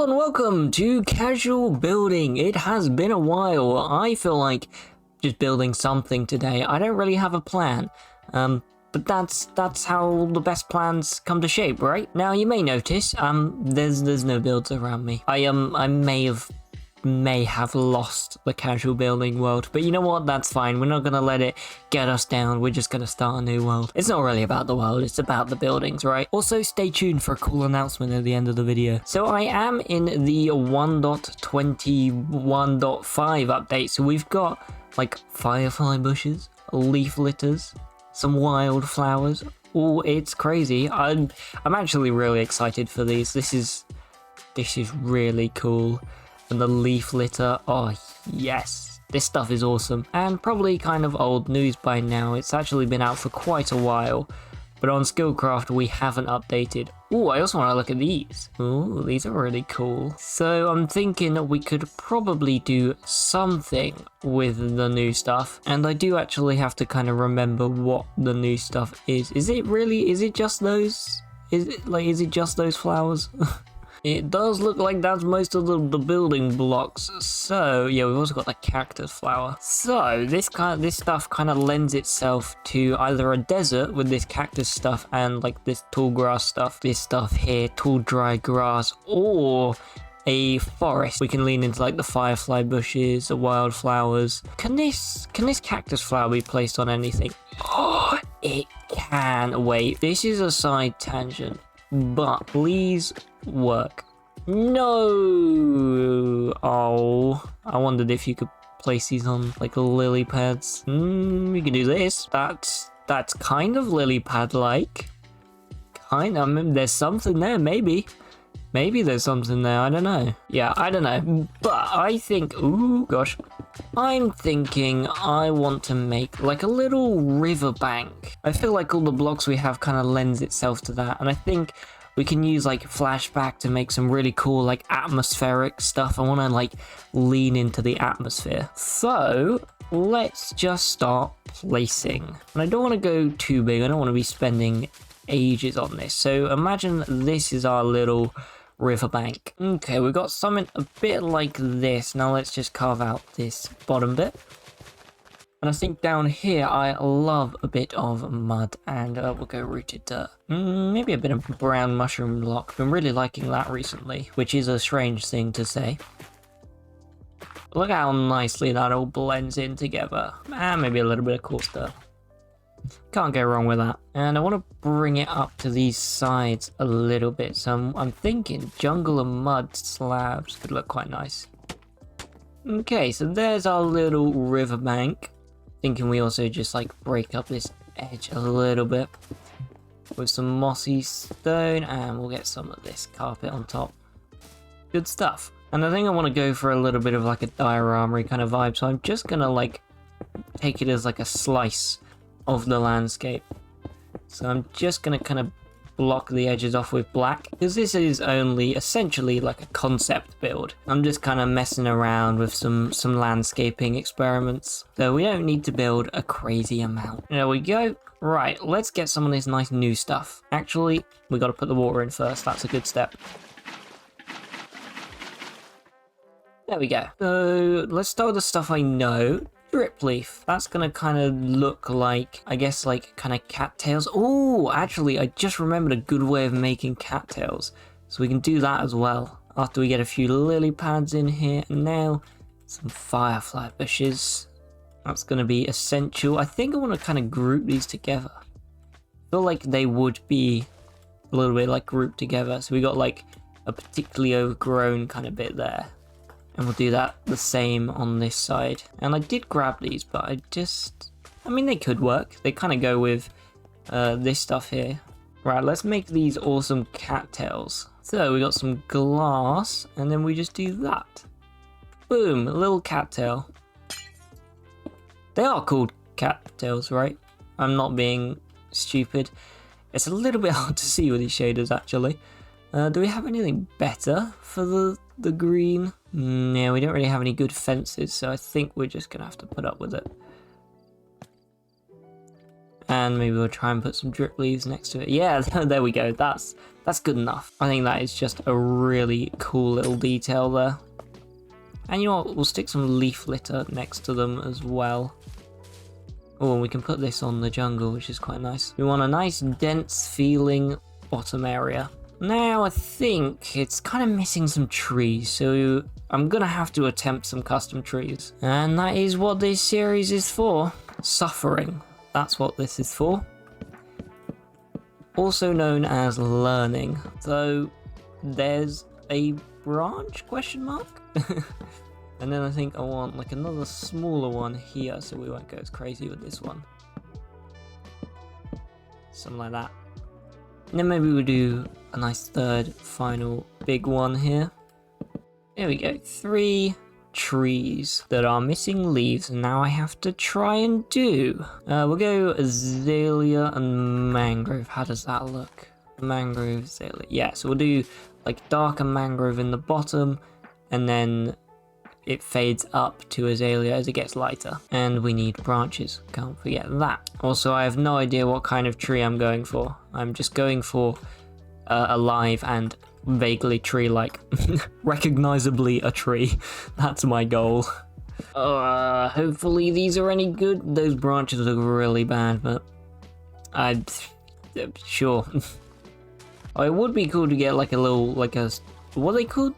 Hello and welcome to Casual Building. It has been a while. I feel like just building something today. I don't really have a plan. But that's how the best plans come to shape, right? Now you may notice, there's no builds around me. I may have lost the casual building world, but you know what? That's fine. We're not gonna let it get us down. We're just gonna start a new world. It's not really about the world, it's about the buildings, right? Also, stay tuned for a cool announcement at the end of the video. So I am in the 1.21.5 update, so we've got like firefly bushes, leaf litters, some wildflowers. Oh, it's crazy. I'm actually really excited for these. This is really cool. And the leaf litter, oh yes, this stuff is awesome. And probably kind of old news by now. It's actually been out for quite a while, but on Skillcraft we haven't updated. Oh, I also want to look at these. Oh, these are really cool. So I'm thinking we could probably do something with the new stuff, and I do actually have to kind of remember what the new stuff is. Is it just those? Is it just those flowers? It does look like that's most of the building blocks. So yeah, we've also got the cactus flower. So this stuff kind of lends itself to either a desert with this cactus stuff and like this tall grass stuff, this stuff here, tall dry grass, or a forest. We can lean into like the firefly bushes, the wildflowers. Can this cactus flower be placed on anything? Oh, it can. Wait, this is a side tangent, but please work. No. Oh, I wondered if you could place these on like lily pads. We can do this. That's kind of lily pad like. Kind of. I mean, there's something there. Maybe there's something there. I don't know. Yeah, I don't know. But I think. Ooh, gosh. I'm thinking I want to make like a little riverbank. I feel like all the blocks we have kind of lends itself to that, and I think we can use like flashback to make some really cool like atmospheric stuff. I want to like lean into the atmosphere. So let's just start placing. And I don't want to go too big. I don't want to be spending ages on this. So imagine this is our little riverbank. Okay, we've got something a bit like this. Now let's just carve out this bottom bit. And I think down here, I love a bit of mud, and we'll go rooted dirt. Maybe a bit of brown mushroom block. Been really liking that recently, which is a strange thing to say. Look how nicely that all blends in together. And maybe a little bit of coarse dirt. Can't go wrong with that. And I want to bring it up to these sides a little bit. So I'm thinking jungle and mud slabs could look quite nice. Okay, so there's our little riverbank. Thinking we also just like break up this edge a little bit with some mossy stone, and we'll get some of this carpet on top. Good stuff. And I think I want to go for a little bit of like a diorama kind of vibe, so I'm just gonna like take it as like a slice of the landscape. So I'm just gonna kind of block the edges off with black, because this is only essentially like a concept build. I'm just kind of messing around with some landscaping experiments, so we don't need to build a crazy amount. There we go. Right, let's get some of this nice new stuff. Actually, we got to put the water in first. That's a good step. There we go. So let's start with the stuff I know. Drip leaf. That's gonna kind of look like, I guess, like kind of cattails. Oh, actually, I just remembered a good way of making cattails. So we can do that as well. After we get a few lily pads in here. And now some firefly bushes. That's gonna be essential. I think I want to kind of group these together. I feel like they would be a little bit like grouped together. So we got like a particularly overgrown kind of bit there. And we'll do that the same on this side. And I did grab these, but I mean, they could work. They kind of go with this stuff here. Right, let's make these awesome cattails. So we got some glass, and then we just do that. Boom, a little cattail. They are called cattails, right? I'm not being stupid. It's a little bit hard to see with these shaders, actually. Do we have anything better for the green? Yeah, we don't really have any good fences, so I think we're just gonna have to put up with it. And maybe we'll try and put some drip leaves next to it. Yeah, there we go. That's That's good enough. I think that is just a really cool little detail there. And you know what, we'll stick some leaf litter next to them as well. Oh, and we can put this on the jungle, which is quite nice. We want a nice dense feeling bottom area. Now I think it's kind of missing some trees, so I'm gonna have to attempt some custom trees. And that is what this series is for. Suffering. That's what this is for. Also known as learning. So there's a branch, question mark? And then I think I want like another smaller one here, so we won't go as crazy with this one. Something like that. And then maybe we'll do a nice third, final, big one here. There we go, 3 trees that are missing leaves, and now I have to try and do. We'll go azalea and mangrove. How does that look? Mangrove, azalea. Yeah, so we'll do like darker mangrove in the bottom, and then it fades up to azalea as it gets lighter. And we need branches, can't forget that. Also, I have no idea what kind of tree I'm going for. I'm just going for alive and vaguely tree-like. Recognizably a tree. That's my goal. Hopefully these are any good. Those branches look really bad, but I'm sure. Oh, it would be cool to get like a little, like a, what are they called?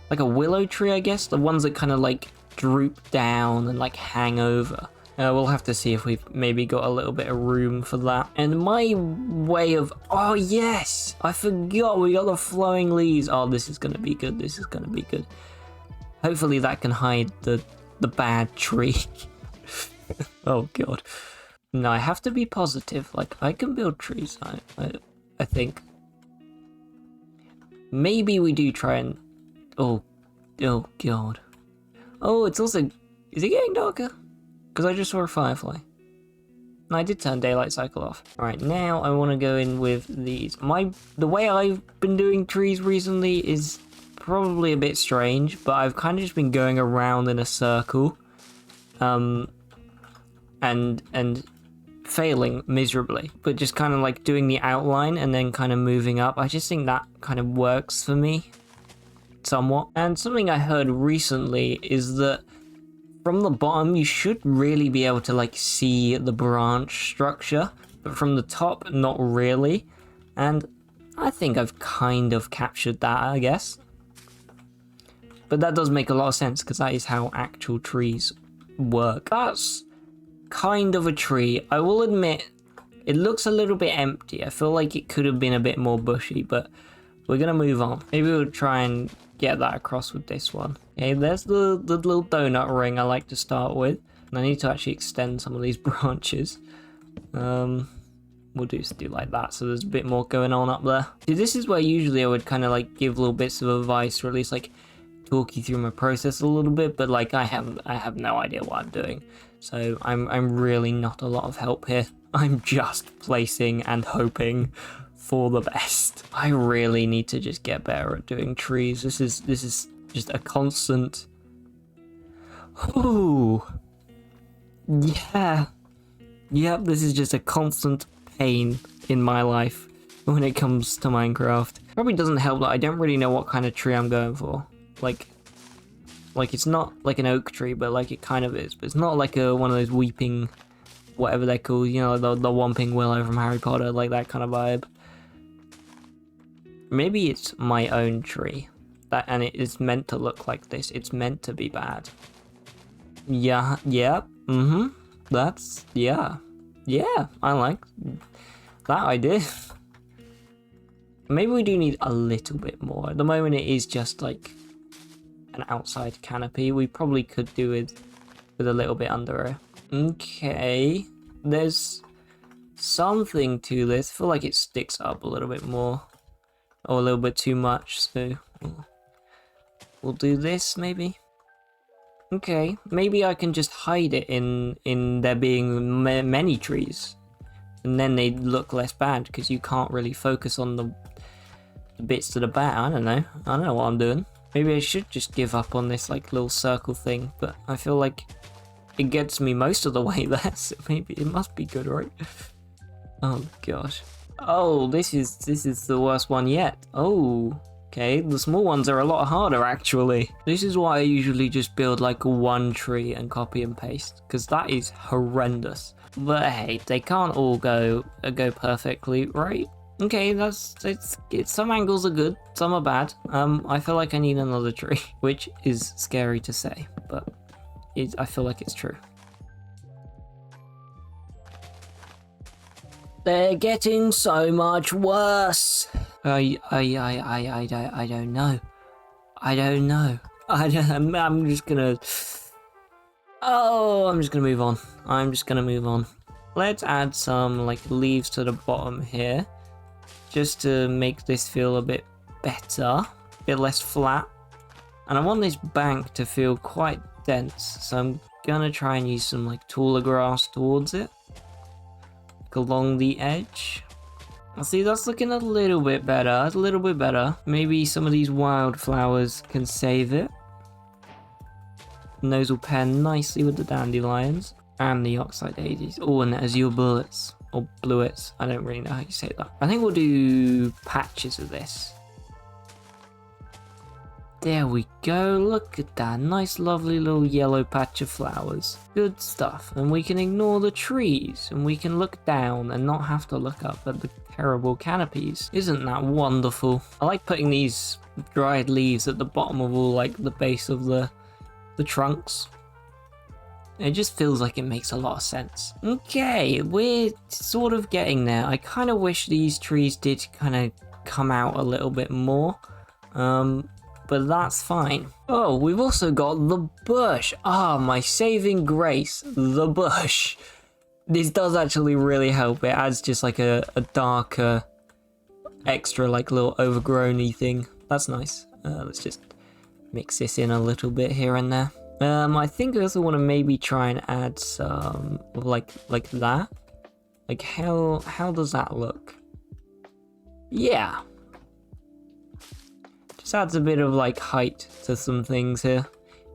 Like a willow tree, I guess? The ones that kind of like droop down and like hang over. We'll have to see if we've maybe got a little bit of room for that. And my way of, oh yes, I forgot we got the flowing leaves. Oh, this is gonna be good, this is gonna be good. Hopefully that can hide the bad tree. Oh god. No, I have to be positive. Like, I can build trees, I think. Maybe we do try and, oh god. Oh, it's also, is it getting darker? Because I just saw a firefly. And I did turn daylight cycle off. Alright, now I want to go in with these. The way I've been doing trees recently is probably a bit strange, but I've kind of just been going around in a circle. And failing miserably. But just kind of like doing the outline and then kind of moving up. I just think that kind of works for me. Somewhat. And something I heard recently is that from the bottom, you should really be able to like see the branch structure, but from the top, not really. And I think I've kind of captured that, I guess. But that does make a lot of sense because that is how actual trees work. That's kind of a tree. I will admit, it looks a little bit empty. I feel like it could have been a bit more bushy, but we're gonna move on. Maybe we'll try and get that across with this one. Okay, there's the little donut ring I like to start with. And I need to actually extend some of these branches. We'll just do like that, so there's a bit more going on up there. See, this is where usually I would kind of like give little bits of advice, or at least like talk you through my process a little bit, but like I have no idea what I'm doing. So I'm really not a lot of help here. I'm just placing and hoping for the best. I really need to just get better at doing trees. This is just a constant. Ooh. Yeah. Yep, this is just a constant pain in my life when it comes to Minecraft. Probably doesn't help that I don't really know what kind of tree I'm going for. Like it's not like an oak tree, but like it kind of is. But it's not like one of those weeping, whatever they're called, you know, the Whomping Willow from Harry Potter, like that kind of vibe. Maybe it's my own tree, and it is meant to look like this. It's meant to be bad. Yeah, that's, yeah, I like that idea. Maybe we do need a little bit more. At the moment it is just like an outside canopy. We probably could do with a little bit under it. Okay, there's something to this. I feel like it sticks up a little bit more. Or a little bit too much, so we'll do this maybe. Okay, maybe I can just hide it in there being many trees, and then they look less bad because you can't really focus on the bits that are bad. I don't know what I'm doing. Maybe I should just give up on this like little circle thing, but I feel like it gets me most of the way there, so maybe it must be good, right? Oh gosh. Oh, this is the worst one yet. Oh, okay. The small ones are a lot harder actually. This is why I usually just build like one tree and copy and paste, because that is horrendous. But hey, they can't all go perfectly, right? Okay, it's some angles are good, some are bad. I feel like I need another tree, which is scary to say, but I feel like it's true. They're getting so much worse. I don't know. I'm just gonna. Oh, I'm just gonna move on. Let's add some like leaves to the bottom here, just to make this feel a bit better, a bit less flat. And I want this bank to feel quite dense, so I'm gonna try and use some like taller grass towards it, like along the edge. See, that's looking a little bit better. Maybe some of these wildflowers can save it. And those will pair nicely with the dandelions and the oxide daisies. Oh, and the azure bullets. Or bluets. I don't really know how you say that. I think we'll do patches of this. There we go. Look at that. Nice, lovely little yellow patch of flowers. Good stuff. And we can ignore the trees. And we can look down and not have to look up at the terrible canopies. Isn't that wonderful? I like putting these dried leaves at the bottom of all like the base of the trunks. It just feels like it makes a lot of sense. Okay, we're sort of getting there. I kind of wish these trees did kind of come out a little bit more. But that's fine. Oh, we've also got the bush. Ah, my saving grace, the bush. This does actually really help. It adds just like a darker, extra like little overgrown-y thing. That's nice. Let's just mix this in a little bit here and there. I think I also want to maybe try and add some like that. Like how does that look? Yeah. Just adds a bit of like height to some things here.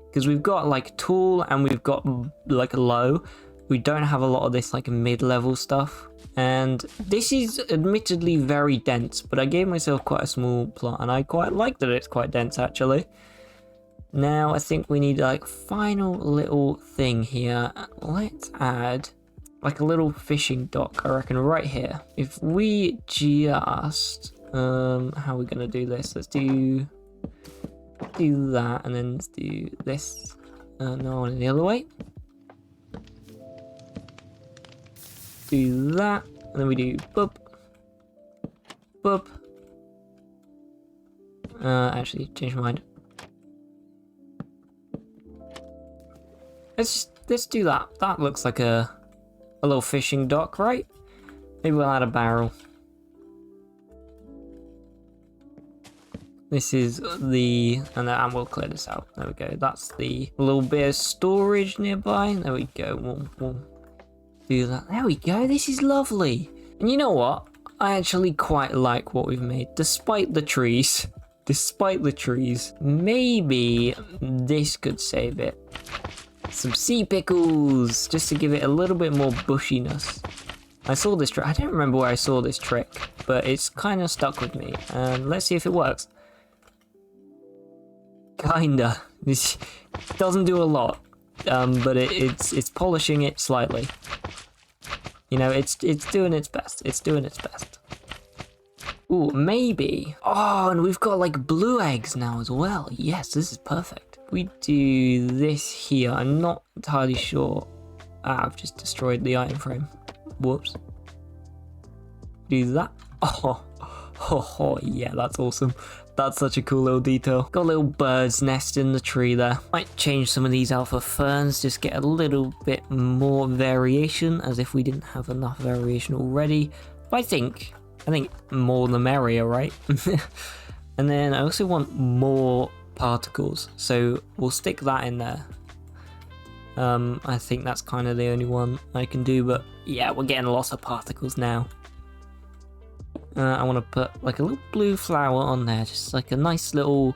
Because we've got like tall and we've got like low. We don't have a lot of this like mid-level stuff. And this is admittedly very dense, but I gave myself quite a small plot and I quite like that it's quite dense actually. Now I think we need like final little thing here. Let's add like a little fishing dock, I reckon, right here. If we just how are we gonna do this? Let's do that and then let's do this. No, in the other way. Do that and then we do boop boop. Actually change my mind. Let's do that. That looks like a little fishing dock, right? Maybe we'll add a barrel. This is the, and we'll clear this out. There we go. That's the little bit of storage nearby. There we go. We'll do that. There we go. This is lovely. And you know what? I actually quite like what we've made, despite the trees. Despite the trees. Maybe this could save it. Some sea pickles, just to give it a little bit more bushiness. I saw this trick. I don't remember where I saw this trick, but it's kind of stuck with me. Let's see if it works. Kinda. This doesn't do a lot, but it's polishing it slightly. You know, it's doing its best. It's doing its best. Ooh, maybe. Oh, and we've got like blue eggs now as well. Yes, this is perfect. We do this here. I'm not entirely sure. I've just destroyed the item frame. Whoops. Do that. Oh, yeah, that's awesome. That's such a cool little detail. Got a little bird's nest in the tree there. Might change some of these out for ferns, just get a little bit more variation, as if we didn't have enough variation already. But I think more the merrier, right? And then I also want more particles, so we'll stick that in there. I think that's kind of the only one I can do, but yeah, we're getting lots of particles now. I want to put like a little blue flower on there, just like a nice little,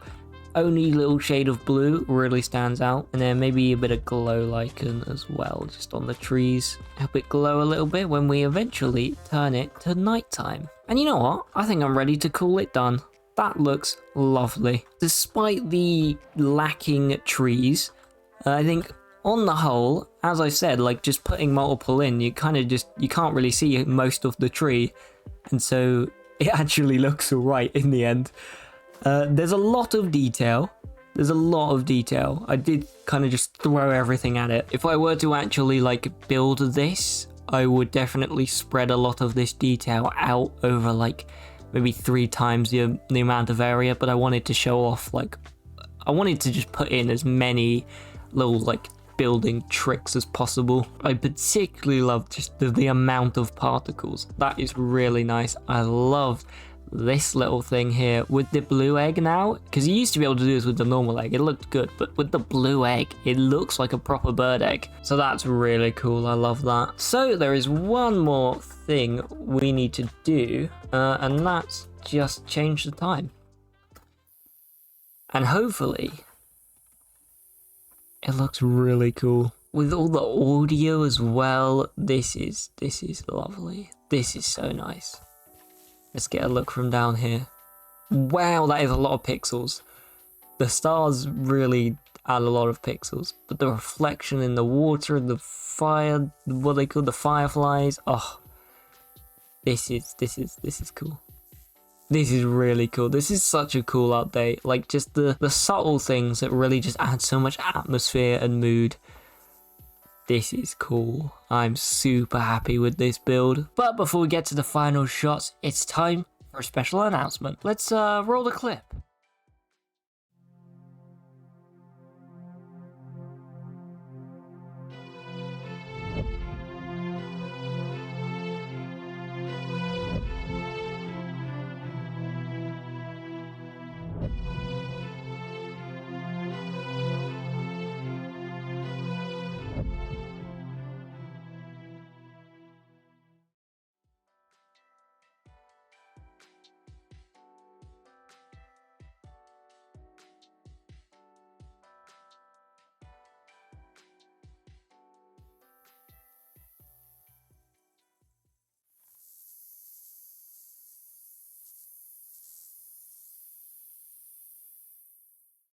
only little shade of blue really stands out. And then maybe a bit of glow lichen as well, just on the trees. Help it glow a little bit when we eventually turn it to nighttime. And you know what? I think I'm ready to call it done. That looks lovely. Despite the lacking trees, I think on the whole, as I said, like just putting multiple in, you kind of just, you can't really see most of the tree. And so it actually looks alright in the end. There's a lot of detail. I did kind of just throw everything at it. If I were to actually like build this, I would definitely spread a lot of this detail out over like maybe 3 times the amount of area, but I wanted to show off, like, I wanted to just put in as many little like building tricks as possible. I particularly love just the amount of particles. That is really nice. I love this little thing here with the blue egg now, because you used to be able to do this with the normal egg. It looked good, but with the blue egg, it looks like a proper bird egg. So that's really cool. I love that. So there is one more thing we need to do, and that's just change the time. And hopefully it looks really cool with all the audio as well. This is lovely. This is so nice. Let's get a look from down here. Wow, that is a lot of pixels. The stars really add a lot of pixels, but the reflection in the water, the fire, what they call the fireflies. Oh, this is cool. This is really cool. This is such a cool update. Like just the subtle things that really just add so much atmosphere and mood. This is cool. I'm super happy with this build. But before we get to the final shots, it's time for a special announcement. Let's roll the clip.